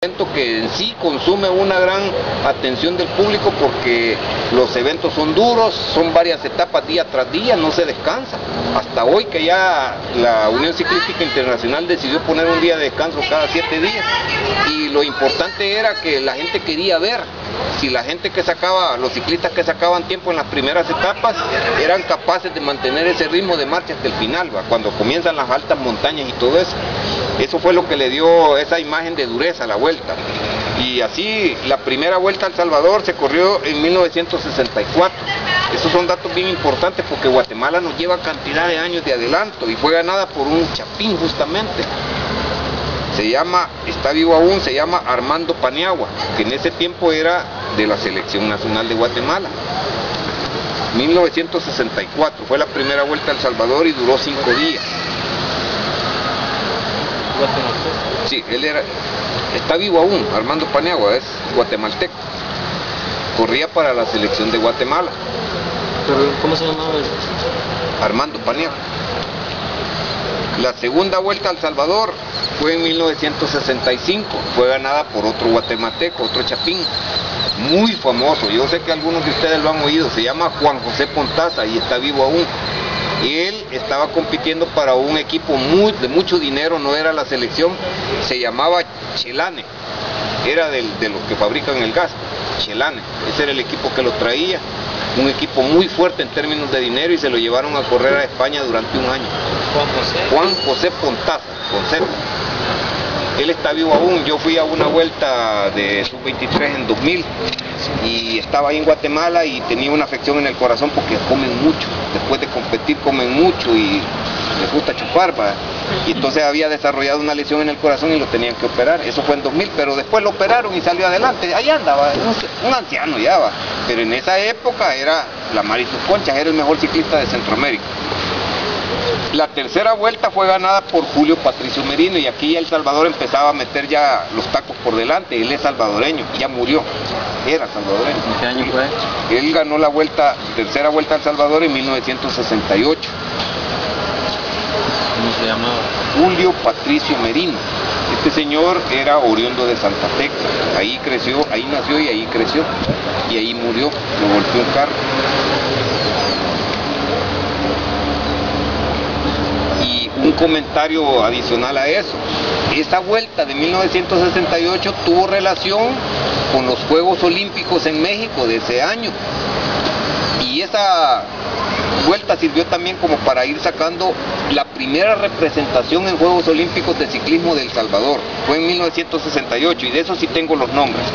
evento que en sí consume una gran atención del público porque los eventos son duros, son varias etapas día tras día, no se descansa. Hasta hoy que ya la Unión Ciclística Internacional decidió poner un día de descanso cada 7 días y lo importante era que la gente quería ver si la gente que sacaba, los ciclistas que sacaban tiempo en las primeras etapas eran capaces de mantener ese ritmo de marcha hasta el final, cuando comienzan las altas montañas y todo eso. Eso fue lo que le dio esa imagen de dureza a la vuelta. Y así la primera vuelta a El Salvador se corrió en 1964. Esos son datos bien importantes porque Guatemala nos lleva cantidad de años de adelanto y fue ganada por un chapín justamente. Se llama, está vivo aún, se llama Armando Paniagua, que en ese tiempo era de la Selección Nacional de Guatemala. 1964 fue la primera vuelta a El Salvador y duró 5 días. Sí, él era, está vivo aún, Armando Paniagua, es guatemalteco. Corría para la selección de Guatemala. ¿Pero cómo se llamaba él? Armando Paniagua. La segunda vuelta a El Salvador fue en 1965, fue ganada por otro guatemalteco, otro chapín, muy famoso, yo sé que algunos de ustedes lo han oído, se llama Juan José Pontaza y está vivo aún. Y él estaba compitiendo para un equipo de mucho dinero, no era la selección, se llamaba Chelane, era de los que fabrican el gas, Chelane, ese era el equipo que lo traía, un equipo muy fuerte en términos de dinero y se lo llevaron a correr a España durante un año. Juan José Pontaza, con Z. Él está vivo aún, yo fui a una vuelta de sub-23 en 2000 y estaba ahí en Guatemala y tenía una afección en el corazón porque comen mucho, después de competir comen mucho y les gusta chupar, ¿va? Y entonces había desarrollado una lesión en el corazón y lo tenían que operar, eso fue en 2000, pero después lo operaron y salió adelante, ahí andaba, un anciano ya va, pero en esa época era la Maritus Conchas, era el mejor ciclista de Centroamérica. La tercera vuelta fue ganada por Julio Patricio Merino y aquí ya El Salvador empezaba a meter ya los tacos por delante, él es salvadoreño, ya murió, era salvadoreño. ¿En qué año fue? Él ganó la tercera vuelta a El Salvador en 1968. ¿Cómo se llamaba? Julio Patricio Merino. Este señor era oriundo de Santa Tecla, ahí creció, ahí nació y ahí creció, y ahí murió, lo golpeó un carro. Un comentario adicional a eso, esa vuelta de 1968 tuvo relación con los Juegos Olímpicos en México de ese año y esa vuelta sirvió también como para ir sacando la primera representación en Juegos Olímpicos de ciclismo de El Salvador, fue en 1968 y de eso sí tengo los nombres.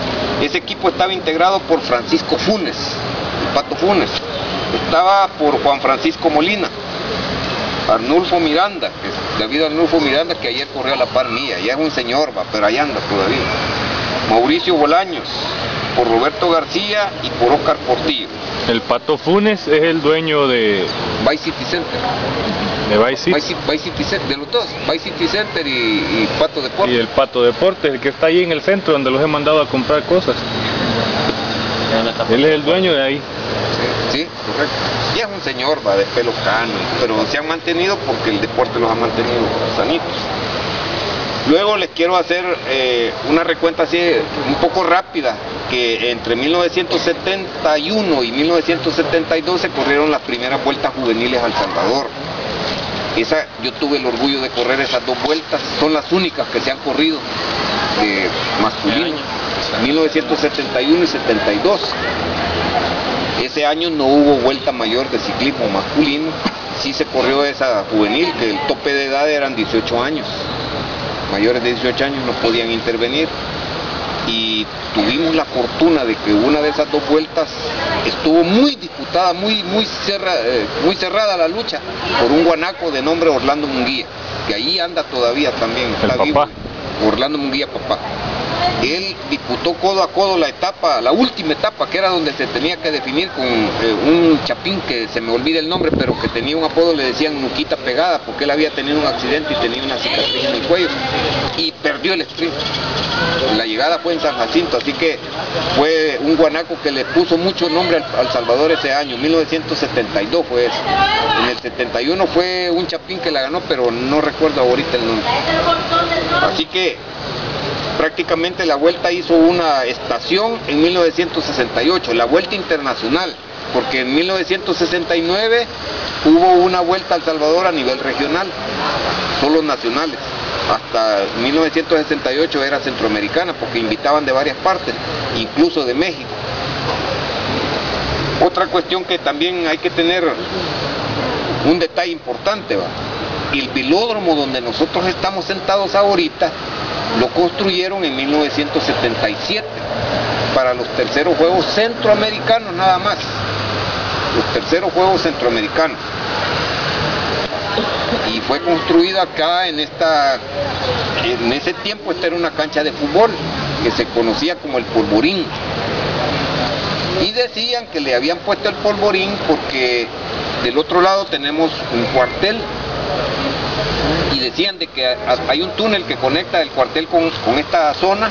Ese equipo estaba integrado por Francisco Funes, el Pato Funes, estaba por Juan Francisco Molina, Arnulfo Miranda, David Arnulfo Miranda, que ayer corrió a la par mía, ya es un señor, pero ahí anda todavía. Mauricio Bolaños, por Roberto García y por Óscar Portillo. El Pato Funes es el dueño de Vice City Center. ¿De Vice City? Vice City Center, de los dos, Vice City Center y Pato Deportes. Y el Pato Deportes, el que está ahí en el centro donde los he mandado a comprar cosas. Él es el dueño de ahí. Sí, correcto. Y es un señor, va, de pelo cano, pero se han mantenido porque el deporte los ha mantenido sanitos. Luego les quiero hacer una recuenta así un poco rápida, que entre 1971 y 1972 se corrieron las primeras vueltas juveniles a El Salvador. Yo tuve el orgullo de correr esas dos vueltas, son las únicas que se han corrido masculino, 1971 y 72. Ese año no hubo vuelta mayor de ciclismo masculino, sí se corrió esa juvenil, que el tope de edad eran 18 años, mayores de 18 años no podían intervenir, y tuvimos la fortuna de que una de esas dos vueltas estuvo muy disputada, muy cerrada la lucha, por un guanaco de nombre Orlando Munguía, que ahí anda todavía también, está vivo, Orlando Munguía papá. Él disputó codo a codo la etapa, la última etapa, que era donde se tenía que definir con un chapín que se me olvida el nombre, pero que tenía un apodo, le decían Nuquita Pegada, porque él había tenido un accidente y tenía una cicatriz en el cuello, y perdió el sprint. La llegada fue en San Jacinto, así que fue un guanaco que le puso mucho nombre al Salvador ese año, 1972 fue eso. En el 71 fue un chapín que la ganó, pero no recuerdo ahorita el nombre. Así que prácticamente la Vuelta hizo una estación en 1968, la Vuelta Internacional, porque en 1969 hubo una Vuelta a El Salvador a nivel regional, solo nacionales. Hasta 1968 era centroamericana, porque invitaban de varias partes, incluso de México. Otra cuestión que también hay que tener un detalle importante, ¿va? El velódromo donde nosotros estamos sentados ahorita, lo construyeron en 1977 para los terceros Juegos Centroamericanos nada más. Los terceros Juegos Centroamericanos. Y fue construida acá en ese tiempo esta era una cancha de fútbol que se conocía como el Polvorín. Y decían que le habían puesto el Polvorín porque del otro lado tenemos un cuartel. Y decían de que hay un túnel que conecta el cuartel con esta zona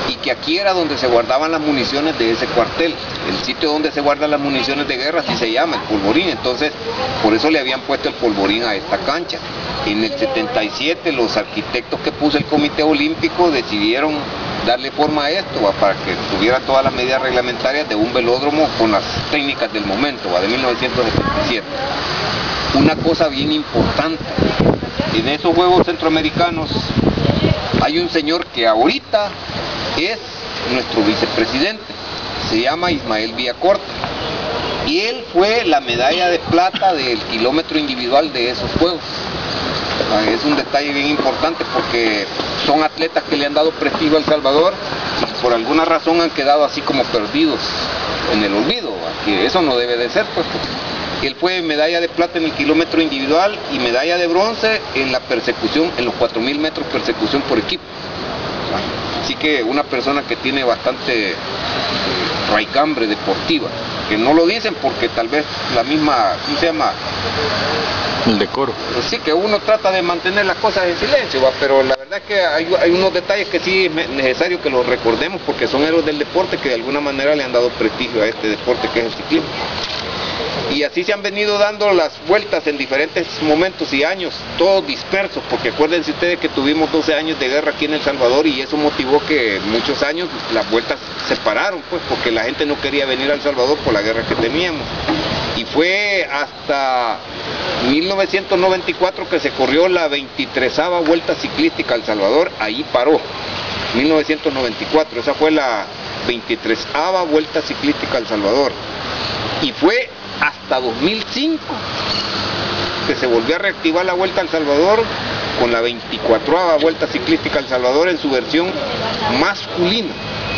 y que aquí era donde se guardaban las municiones de ese cuartel. El sitio donde se guardan las municiones de guerra así se llama, el Polvorín. Entonces, por eso le habían puesto el Polvorín a esta cancha. En el 77 los arquitectos que puso el Comité Olímpico decidieron darle forma a esto, para que tuviera todas las medidas reglamentarias de un velódromo con las técnicas del momento, de 1977. Una cosa bien importante, en esos Juegos Centroamericanos hay un señor que ahorita es nuestro vicepresidente, se llama Ismael Villacorta, y él fue la medalla de plata del kilómetro individual de esos Juegos. Es un detalle bien importante porque son atletas que le han dado prestigio a El Salvador y por alguna razón han quedado así como perdidos en el olvido, que eso no debe de ser, pues. Él fue medalla de plata en el kilómetro individual y medalla de bronce en la persecución, en los 4.000 metros persecución por equipo. Así que una persona que tiene bastante raigambre deportiva, que no lo dicen porque tal vez la misma, ¿cómo se llama? El decoro. Sí, que uno trata de mantener las cosas en silencio, pero la verdad es que hay unos detalles que sí es necesario que los recordemos porque son héroes del deporte que de alguna manera le han dado prestigio a este deporte que es el ciclismo. Y así se han venido dando las vueltas en diferentes momentos y años, todos dispersos, porque acuérdense ustedes que tuvimos 12 años de guerra aquí en El Salvador y eso motivó que muchos años las vueltas se pararon, pues, porque la gente no quería venir a El Salvador por la guerra que teníamos. Y fue hasta 1994 que se corrió la 23ª Vuelta Ciclística a El Salvador, ahí paró, 1994, esa fue la 23ª Vuelta Ciclística a El Salvador. Y fue hasta 2005 que se volvió a reactivar la Vuelta a El Salvador con la 24ª Vuelta Ciclística a El Salvador en su versión masculina,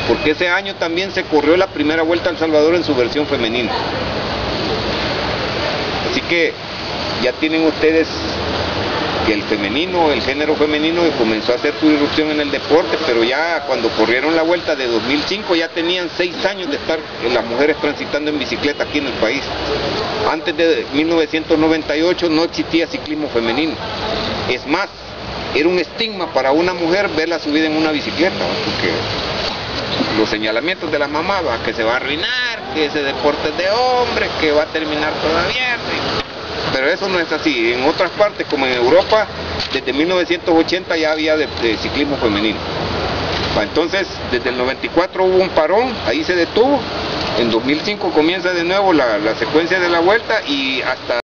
porque ese año también se corrió la primera Vuelta a El Salvador en su versión femenina. Así que ya tienen ustedes que el femenino, el género femenino comenzó a hacer su irrupción en el deporte, pero ya cuando corrieron la vuelta de 2005 ya tenían 6 años de estar las mujeres transitando en bicicleta aquí en el país. Antes de 1998 no existía ciclismo femenino. Es más, era un estigma para una mujer verla subida en una bicicleta, porque los señalamientos de la mamá, que se va a arruinar, que ese deporte es de hombre, que va a terminar todavía. Pero eso no es así. En otras partes, como en Europa, desde 1980 ya había de ciclismo femenino. Entonces, desde el 94 hubo un parón, ahí se detuvo. En 2005 comienza de nuevo la secuencia de la vuelta y hasta